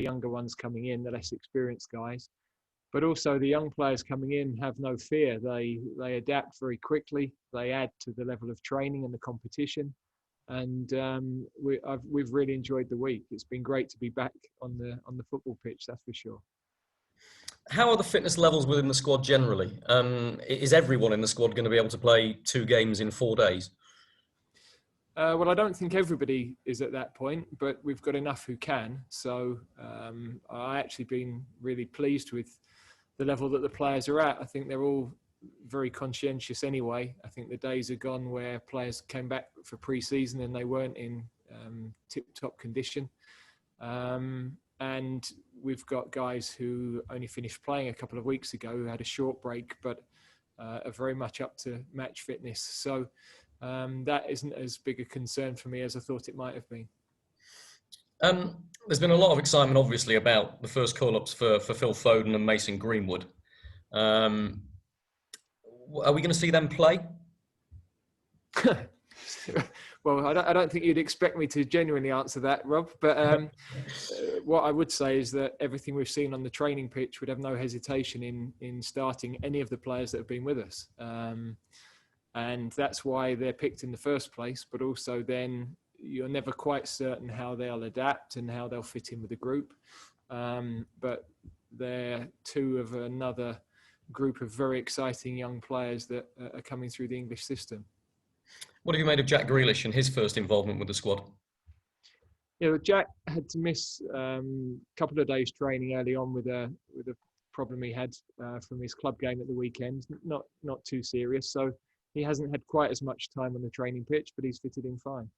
younger ones coming in, the less experienced guys. But also the young players coming in have no fear. They adapt very quickly. They add to the level of training and the competition. And we've really enjoyed the week. It's been great to be back on the football pitch, that's for sure. How are the fitness levels within the squad generally? Is everyone in the squad going to be able to play 2 games in 4 days? Well, I don't think everybody is at that point, but we've got enough who can. So I actually been really pleased with the level that the players are at. I think they're all very conscientious anyway. I think the days are gone where players came back for pre-season and they weren't in tip-top condition. And we've got guys who only finished playing a couple of weeks ago, who had a short break, but are very much up to match fitness. So that isn't as big a concern for me as I thought it might have been. There's been a lot of excitement, obviously, about the first call-ups for Phil Foden and Mason Greenwood. Are we going to see them play? Well, I don't think you'd expect me to genuinely answer that, Rob. But what I would say is that everything we've seen on the training pitch would have no hesitation in starting any of the players that have been with us. And that's why they're picked in the first place. But also then you're never quite certain how they'll adapt and how they'll fit in with the group. But they're 2 of another group of very exciting young players that are coming through the English system. What have you made of Jack Grealish and his first involvement with the squad? Yeah, Jack had to miss a couple of days training early on with a problem he had from his club game at the weekend. Not too serious, so he hasn't had quite as much time on the training pitch, but he's fitted in fine.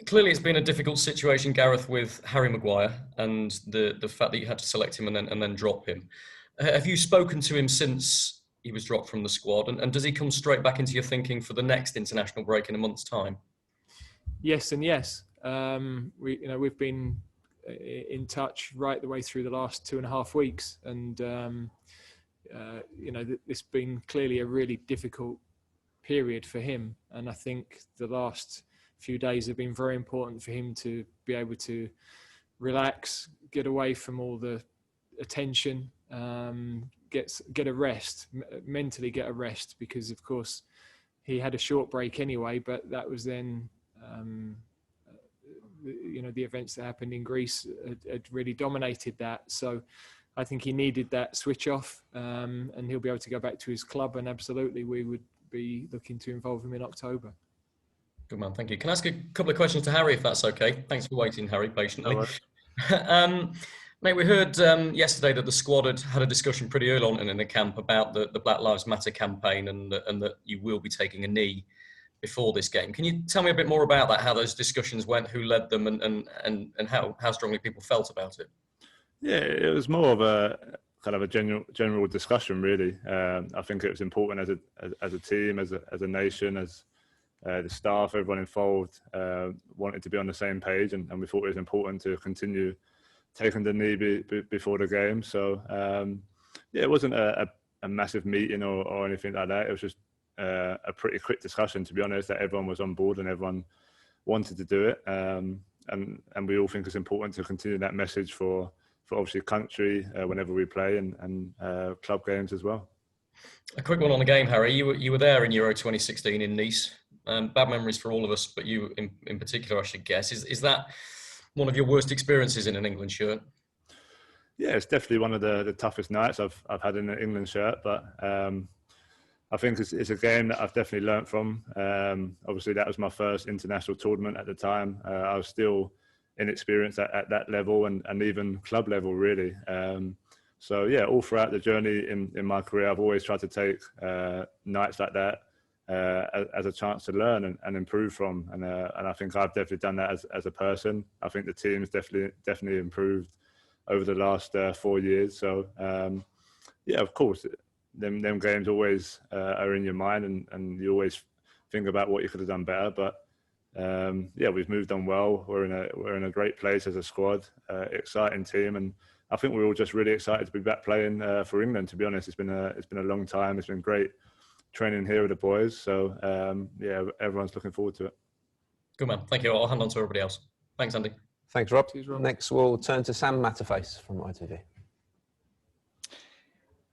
Clearly, it's been a difficult situation, Gareth, with Harry Maguire and the fact that you had to select him and then drop him. Have you spoken to him since he was dropped from the squad, and does he come straight back into your thinking for the next international break in a month's time? Yes and yes. We've been in touch right the way through the last 2.5 weeks, and this been clearly a really difficult period for him. And I think the last few days have been very important for him to be able to relax, get away from all the attention, get a rest, mentally get a rest, because of course he had a short break anyway, but that was then the events that happened in Greece had really dominated that. So I think he needed that switch off, and he'll be able to go back to his club, and absolutely we would be looking to involve him in October. Good man, thank you. Can I ask a couple of questions to Harry, if that's okay? Thanks for waiting, Harry, patiently. Mate, we heard yesterday that the squad had a discussion pretty early on in the camp about the Black Lives Matter campaign, and that you will be taking a knee before this game. Can you tell me a bit more about that, how those discussions went, who led them, and how strongly people felt about it? Yeah, it was more of a kind of a general discussion, really. I think it was important as a team, as a nation, as the staff, everyone involved wanted to be on the same page, and we thought it was important to continue taking the knee before the game. So it wasn't a massive meeting or anything like that. It was just a pretty quick discussion, to be honest, that everyone was on board and everyone wanted to do it. And we all think it's important to continue that message for obviously country whenever we play, and club games as well. A quick one on the game, Harry. You were there in Euro 2016 in Nice. Bad memories for all of us, but you in particular, I should guess. Is that one of your worst experiences in an England shirt? Yeah, it's definitely one of the toughest nights I've had in an England shirt, but I think it's a game that I've definitely learnt from. Obviously, that was my first international tournament at the time. I was still inexperienced at that level, and even club level, really. So yeah, all throughout the journey in my career, I've always tried to take nights like that as a chance to learn and improve from. And I think I've definitely done that as a person. I think the team's definitely improved over the last 4 years. So yeah, of course, them games always are in your mind, and you always think about what you could have done better. But yeah, we've moved on well. We're in a great place as a squad, exciting team, and I think we're all just really excited to be back playing for England. To be honest, it's been a long time. It's been great training here with the boys. So yeah, everyone's looking forward to it. Good man. Thank you. I'll hand on to everybody else. Thanks, Andy. Thanks, Rob. Cheers, Rob. Next, we'll turn to Sam Matterface from ITV.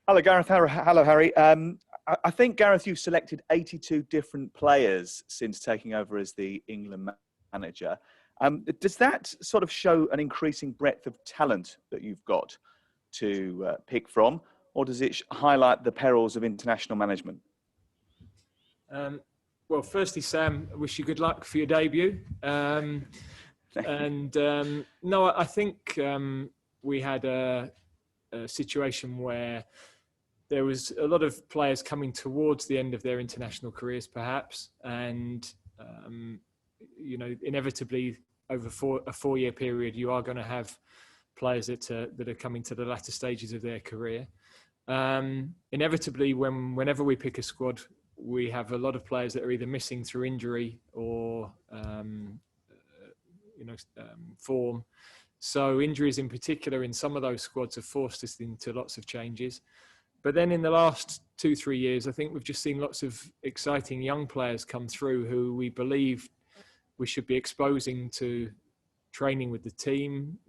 Hello, Gareth. Hello, Harry. I think, Gareth, you've selected 82 different players since taking over as the England manager. Does that sort of show an increasing breadth of talent that you've got to pick from, or does it highlight the perils of international management? Well, firstly, Sam, I wish you good luck for your debut. No, I think we had a situation where there was a lot of players coming towards the end of their international careers, perhaps, and inevitably over a 4-year period, you are going to have players that are coming to the latter stages of their career. Inevitably, whenever we pick a squad, we have a lot of players that are either missing through injury or form. So injuries in particular in some of those squads have forced us into lots of changes. But then in the last 2-3 years, I think we've just seen lots of exciting young players come through who we believe we should be exposing to training with the team,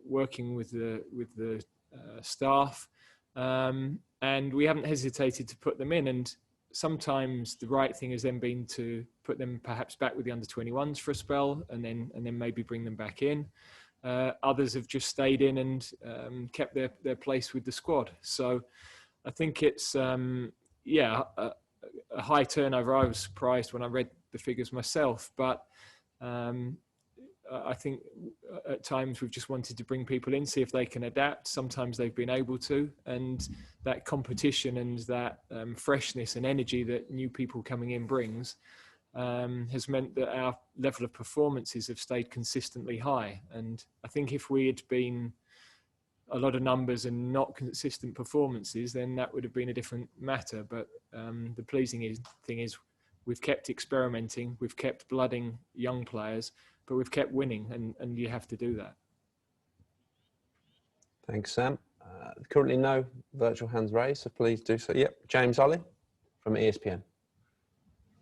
working with the staff, and we haven't hesitated to put them in. And sometimes the right thing has then been to put them perhaps back with the under-21s for a spell, and then maybe bring them back in. Others have just stayed in and kept their place with the squad. So I think it's a high turnover. I was surprised when I read the figures myself, but I think at times we've just wanted to bring people in, see if they can adapt. Sometimes they've been able to, and that competition and that freshness and energy that new people coming in brings has meant that our level of performances have stayed consistently high. And I think if we had been a lot of numbers and not consistent performances, then that would have been a different matter. But the pleasing thing is we've kept experimenting, we've kept blooding young players, but we've kept winning, and you have to do that. Thanks, Sam. Currently no virtual hands raised, so please do so. Yep, James Ollie from ESPN.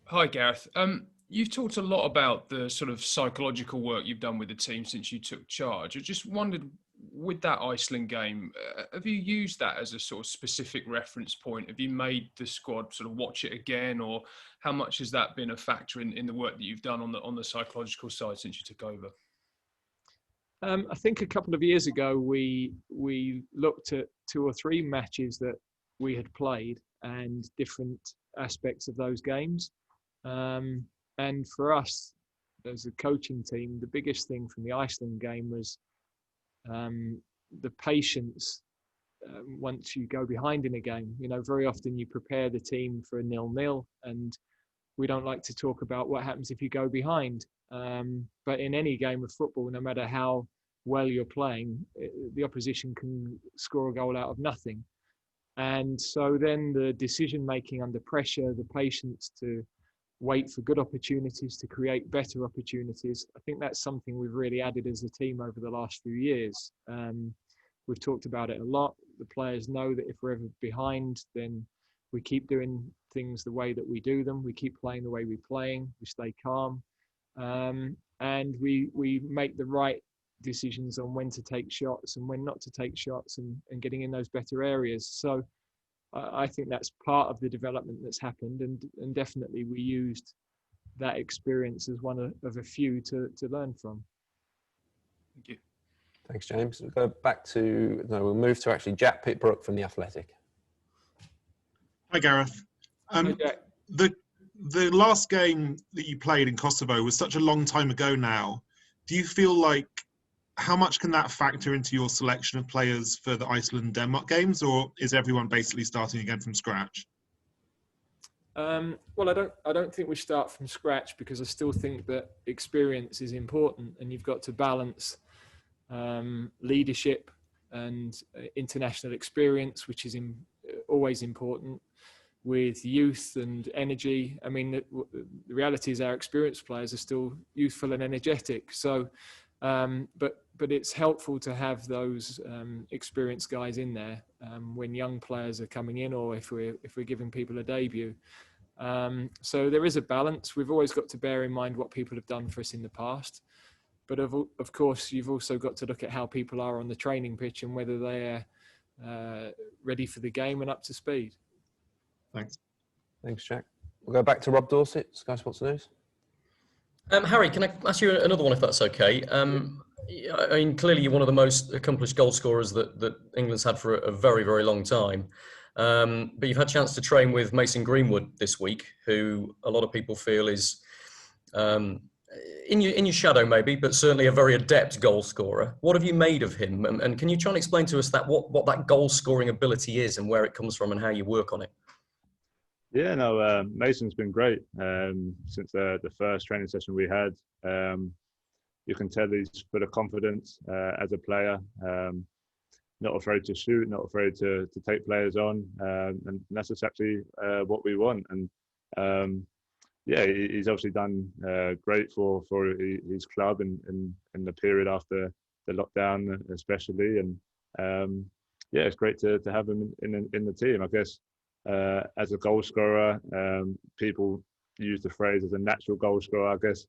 Hi, Gareth. You've talked a lot about the sort of psychological work you've done with the team since you took charge. I just wondered, with that Iceland game, have you used that as a sort of specific reference point? Have you made the squad sort of watch it again, or how much has that been a factor in the work that you've done on the psychological side since you took over? I think a couple of years ago we looked at 2 or 3 matches that we had played and different aspects of those games. And for us as a coaching team, the biggest thing from the Iceland game was the patience once you go behind in a game. You know, very often you prepare the team for a 0-0, and we don't like to talk about what happens if you go behind. But in any game of football, no matter how well you're playing, the opposition can score a goal out of nothing. And so then the decision making under pressure, the patience to wait for good opportunities, to create better opportunities, I think that's something we've really added as a team over the last few years. We've talked about it a lot. The players know that if we're ever behind, then we keep doing things the way that we do them. We keep playing the way we're playing. We stay calm. And we make the right decisions on when to take shots and when not to take shots, and getting in those better areas. So I think that's part of the development that's happened, and definitely we used that experience as one of a few to learn from. Thank you. Thanks, James. We'll move to actually Jack Pittbrook from The Athletic. Hi, Gareth. Hi, Jack. The last game that you played in Kosovo was such a long time ago now. Do you feel like, how much can that factor into your selection of players for the Iceland-Denmark games, or is everyone basically starting again from scratch? Well, I don't think we start from scratch, because I still think that experience is important, and you've got to balance leadership and international experience, which is always important, with youth and energy. I mean, the reality is our experienced players are still youthful and energetic. So, but it's helpful to have those experienced guys in there when young players are coming in, or if we're giving people a debut. So there is a balance. We've always got to bear in mind what people have done for us in the past. But of course, you've also got to look at how people are on the training pitch and whether they're ready for the game and up to speed. Thanks. Thanks, Jack. We'll go back to Rob Dorset, Sky Sports News. Harry, can I ask you another one if that's okay? I mean, clearly you're one of the most accomplished goal scorers that England's had for a very, very long time. But you've had a chance to train with Mason Greenwood this week, who a lot of people feel is in your shadow maybe, but certainly a very adept goal scorer. What have you made of him? And can you try and explain to us what that goal scoring ability is and where it comes from and how you work on it? Yeah, no, Mason's been great since the first training session we had. You can tell he's full of confidence as a player, not afraid to shoot, not afraid to take players on, and that's exactly what we want. And yeah, he's obviously done great for his club in the period after the lockdown, especially. And yeah, it's great to have him in the team. I guess as a goal scorer, people use the phrase as a natural goal scorer. I guess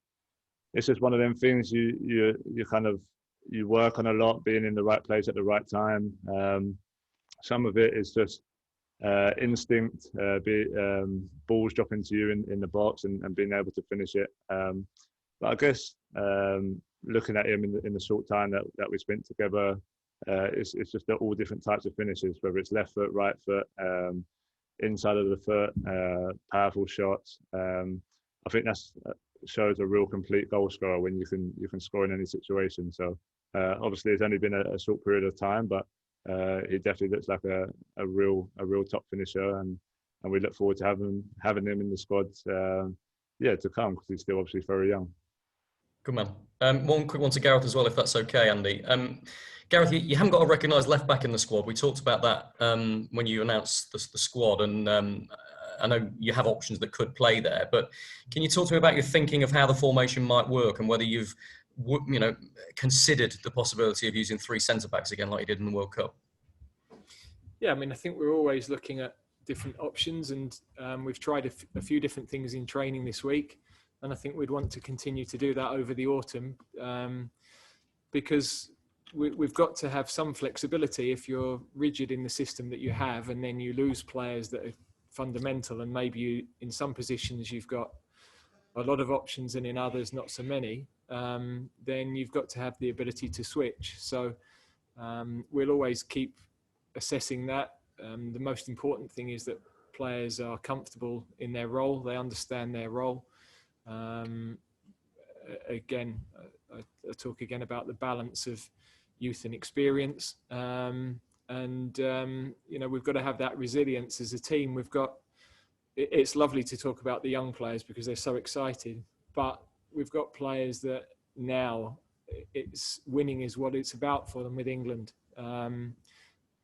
it's just one of them things you kind of work on a lot, being in the right place at the right time. Some of it is just instinct, balls dropping to you in the box and being able to finish it. But I guess looking at him in the short time that we spent together, it's just all different types of finishes, whether it's left foot, right foot, inside of the foot, powerful shots. I think that shows a real complete goal scorer when you can score in any situation. So obviously it's only been a short period of time, but he definitely looks like a real top finisher, and we look forward to having him in the squad to come, because he's still obviously very young. Good man. One quick one to Gareth as well, if that's okay, Andy. Gareth, you haven't got a recognised left back in the squad. We talked about that when you announced the squad, and I know you have options that could play there. But can you talk to me about your thinking of how the formation might work, and whether you've considered the possibility of using 3 centre backs again, like you did in the World Cup? Yeah, I mean, I think we're always looking at different options, and we've tried a few different things in training this week, and I think we'd want to continue to do that over the autumn, because we've got to have some flexibility. If you're rigid in the system that you have, and then you lose players that are fundamental, and maybe in some positions you've got a lot of options and in others not so many, then you've got to have the ability to switch. So we'll always keep assessing that. The most important thing is that players are comfortable in their role, they understand their role. Again, I talk again about the balance of youth and experience, and we've got to have that resilience as a team. It's lovely to talk about the young players because they're so excited, but we've got players that now it's winning is what it's about for them with England.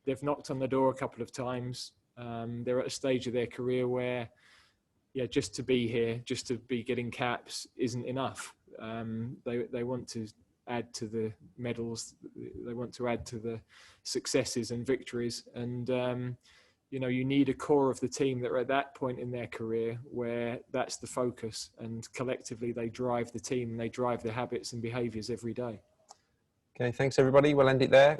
They've knocked on the door a couple of times. They're at a stage of their career where, just to be here, just to be getting caps isn't enough. They want to add to the medals. They want to add to the successes and victories. And, you need a core of the team that are at that point in their career where that's the focus, and collectively they drive the team and they drive their habits and behaviours every day. Okay, thanks everybody. We'll end it there.